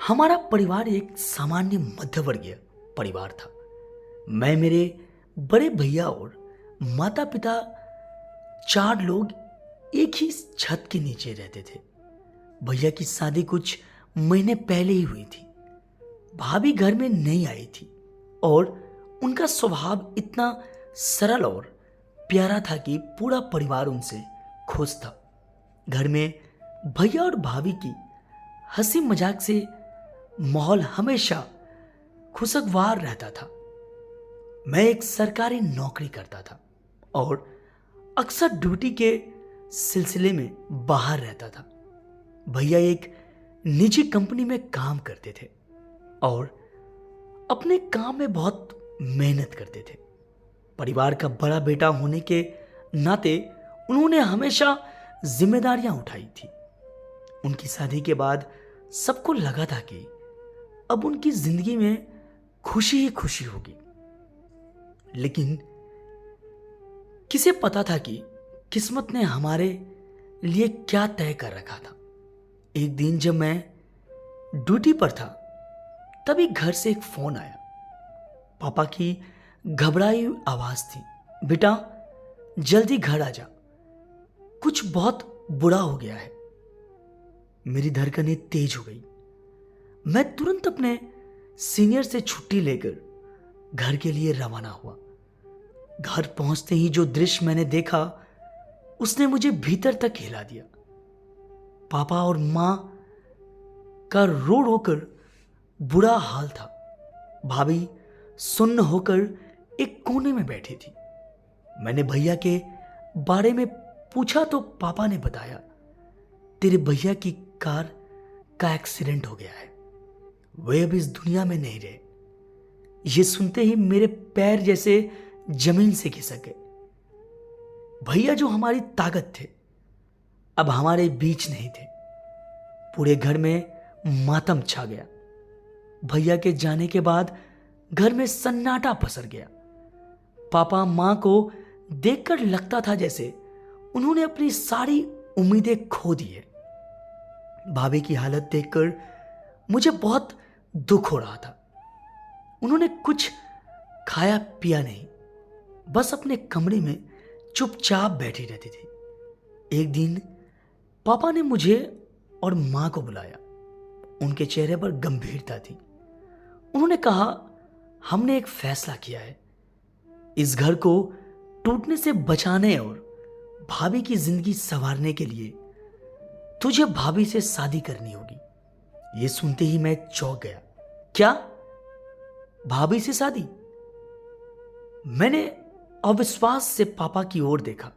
हमारा परिवार एक सामान्य मध्यवर्गीय परिवार था। मैं, मेरे बड़े भैया और माता पिता, चार लोग एक ही छत के नीचे रहते थे। भैया की शादी कुछ महीने पहले ही हुई थी। भाभी घर में नई आई थी और उनका स्वभाव इतना सरल और प्यारा था कि पूरा परिवार उनसे खुश था। घर में भैया और भाभी की हंसी मजाक से माहौल हमेशा खुशगवार रहता था। मैं एक सरकारी नौकरी करता था और अक्सर ड्यूटी के सिलसिले में बाहर रहता था। भैया एक निजी कंपनी में काम करते थे और अपने काम में बहुत मेहनत करते थे। परिवार का बड़ा बेटा होने के नाते उन्होंने हमेशा जिम्मेदारियां उठाई थी। उनकी शादी के बाद सबको लगा था कि अब उनकी जिंदगी में खुशी ही खुशी होगी, लेकिन किसे पता था कि किस्मत ने हमारे लिए क्या तय कर रखा था। एक दिन जब मैं ड्यूटी पर था, तभी घर से एक फोन आया। पापा की घबराई हुई आवाज थी, बेटा जल्दी घर आ जा, कुछ बहुत बुरा हो गया है। मेरी धड़कनें तेज हो गई। मैं तुरंत अपने सीनियर से छुट्टी लेकर घर के लिए रवाना हुआ। घर पहुंचते ही जो दृश्य मैंने देखा उसने मुझे भीतर तक हिला दिया। पापा और मां का रो रो कर बुरा हाल था। भाभी सुन्न होकर एक कोने में बैठी थी। मैंने भैया के बारे में पूछा तो पापा ने बताया, तेरे भैया की कार का एक्सीडेंट हो गया है, वे अब इस दुनिया में नहीं रहे। ये सुनते ही मेरे पैर जैसे जमीन से खिसक गए। भैया जो हमारी ताकत थे, अब हमारे बीच नहीं थे। पूरे घर में मातम छा गया। भैया के जाने के बाद घर में सन्नाटा पसर गया। पापा मां को देखकर लगता था जैसे उन्होंने अपनी सारी उम्मीदें खो दी है। भाभी की हालत देखकर मुझे बहुत दुख हो रहा था। उन्होंने कुछ खाया पिया नहीं, बस अपने कमरे में चुपचाप बैठी रहती थी। एक दिन पापा ने मुझे और मां को बुलाया। उनके चेहरे पर गंभीरता थी। उन्होंने कहा, हमने एक फैसला किया है। इस घर को टूटने से बचाने और भाभी की जिंदगी संवारने के लिए तुझे भाभी से शादी करनी होगी। यह सुनते ही मैं चौंक गया। क्या? भाभी से शादी? मैंने अविश्वास से पापा की ओर देखा।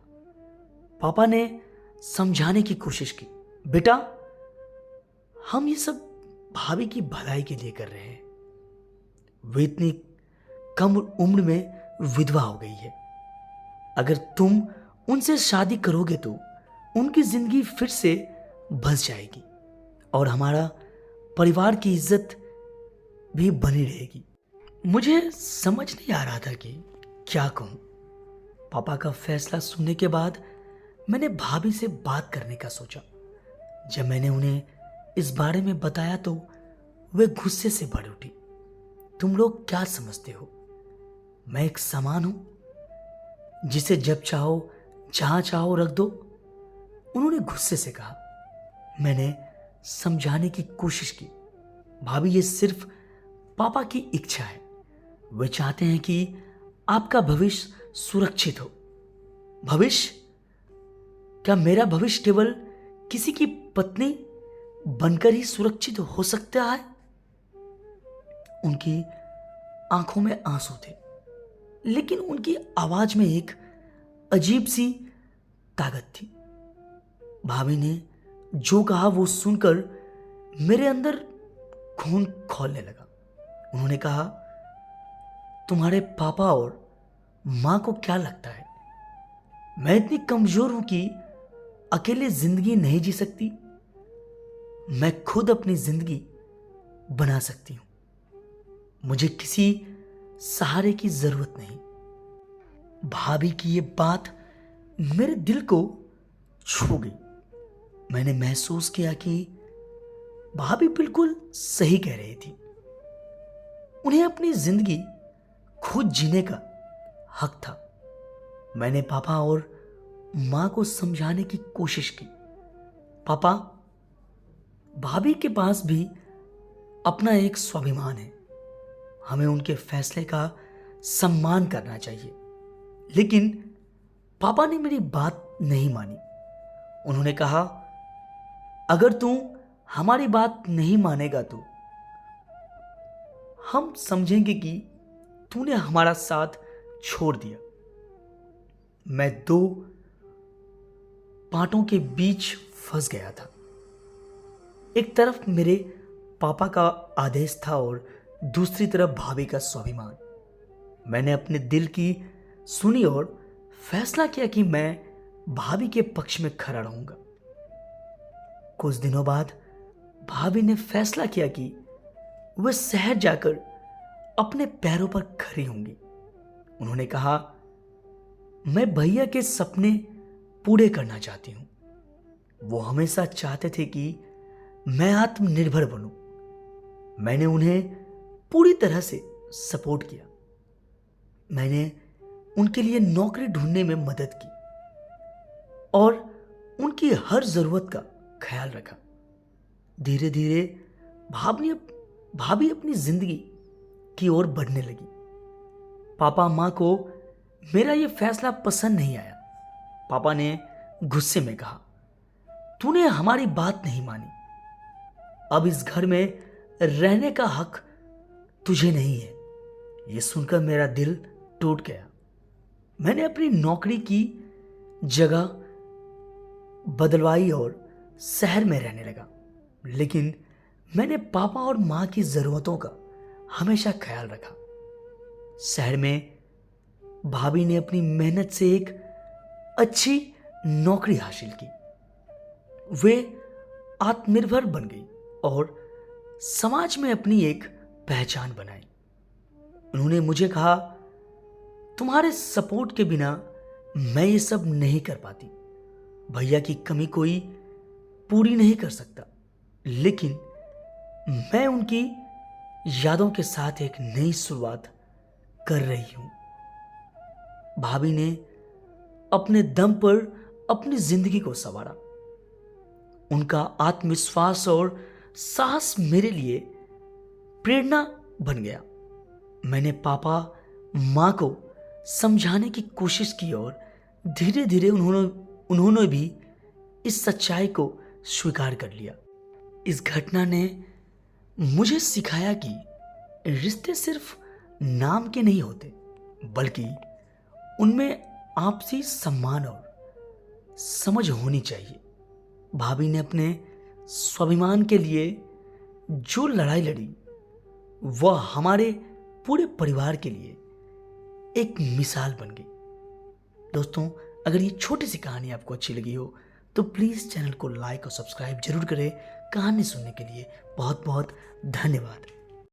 पापा ने समझाने की कोशिश की, बेटा हम ये सब भाभी की भलाई के लिए कर रहे हैं। वे इतनी कम उम्र में विधवा हो गई है। अगर तुम उनसे शादी करोगे तो उनकी जिंदगी फिर से बस जाएगी और हमारा परिवार की इज्जत भी बनी रहेगी। मुझे समझ नहीं आ रहा था कि क्या कहूं। पापा का फैसला सुनने के बाद मैंने भाभी से बात करने का सोचा। जब मैंने उन्हें इस बारे में बताया तो वे गुस्से से भर उठी। तुम लोग क्या समझते हो, मैं एक सामान हूं जिसे जब चाहो जहां चाहो रख दो? उन्होंने गुस्से से कहा। मैंने समझाने की कोशिश की, भाभी ये सिर्फ पापा की इच्छा है। वे चाहते हैं कि आपका भविष्य सुरक्षित हो। भविष्य? क्या मेरा भविष्य केवल किसी की पत्नी बनकर ही सुरक्षित हो सकता है? उनकी आंखों में आंसू थे, लेकिन उनकी आवाज में एक अजीब सी ताकत थी। भाभी ने जो कहा वो सुनकर मेरे अंदर खून खौलने लगा। उन्होंने कहा, तुम्हारे पापा और मां को क्या लगता है मैं इतनी कमजोर हूं कि अकेले जिंदगी नहीं जी सकती? मैं खुद अपनी जिंदगी बना सकती हूं। मुझे किसी सहारे की जरूरत नहीं। भाभी की ये बात मेरे दिल को छू गई। मैंने महसूस किया कि भाभी बिल्कुल सही कह रही थी। उन्हें अपनी जिंदगी खुद जीने का हक था। मैंने पापा और मां को समझाने की कोशिश की। पापा, भाभी के पास भी अपना एक स्वाभिमान है। हमें उनके फैसले का सम्मान करना चाहिए। लेकिन पापा ने मेरी बात नहीं मानी। उन्होंने कहा, अगर तू हमारी बात नहीं मानेगा तो हम समझेंगे कि तूने हमारा साथ छोड़ दिया। मैं दो पाटों के बीच फंस गया था। एक तरफ मेरे पापा का आदेश था और दूसरी तरफ भाभी का स्वाभिमान। मैंने अपने दिल की सुनी और फैसला किया कि मैं भाभी के पक्ष में खड़ा रहूंगा। कुछ दिनों बाद भाभी ने फैसला किया कि वह शहर जाकर अपने पैरों पर खड़ी होंगी। उन्होंने कहा, मैं भैया के सपने पूरे करना चाहती हूं। वो हमेशा चाहते थे कि मैं आत्मनिर्भर बनूं। मैंने उन्हें पूरी तरह से सपोर्ट किया। मैंने उनके लिए नौकरी ढूंढने में मदद की और उनकी हर जरूरत का ख्याल रखा। धीरे धीरे भाभी अपनी जिंदगी की ओर बढ़ने लगी। पापा मां को मेरा यह फैसला पसंद नहीं आया। पापा ने गुस्से में कहा, तूने हमारी बात नहीं मानी। अब इस घर में रहने का हक तुझे नहीं है। यह सुनकर मेरा दिल टूट गया। मैंने अपनी नौकरी की जगह बदलवाई और शहर में रहने लगा। लेकिन मैंने पापा और मां की जरूरतों का हमेशा ख्याल रखा। शहर में भाभी ने अपनी मेहनत से एक अच्छी नौकरी हासिल की। वे आत्मनिर्भर बन गई और समाज में अपनी एक पहचान बनाई। उन्होंने मुझे कहा, तुम्हारे सपोर्ट के बिना मैं ये सब नहीं कर पाती। भैया की कमी कोई पूरी नहीं कर सकता, लेकिन मैं उनकी यादों के साथ एक नई शुरुआत कर रही हूं। भाभी ने अपने दम पर अपनी जिंदगी को संवारा। उनका आत्मविश्वास और साहस मेरे लिए प्रेरणा बन गया। मैंने पापा मां को समझाने की कोशिश की और धीरे धीरे उन्होंने भी इस सच्चाई को स्वीकार कर लिया। इस घटना ने मुझे सिखाया कि रिश्ते सिर्फ नाम के नहीं होते, बल्कि उनमें आपसी सम्मान और समझ होनी चाहिए। भाभी ने अपने स्वाभिमान के लिए जो लड़ाई लड़ी, वह हमारे पूरे परिवार के लिए एक मिसाल बन गई। दोस्तों, अगर ये छोटी सी कहानी आपको अच्छी लगी हो तो प्लीज़ चैनल को लाइक और सब्सक्राइब जरूर करें। कहानी सुनने के लिए बहुत बहुत धन्यवाद।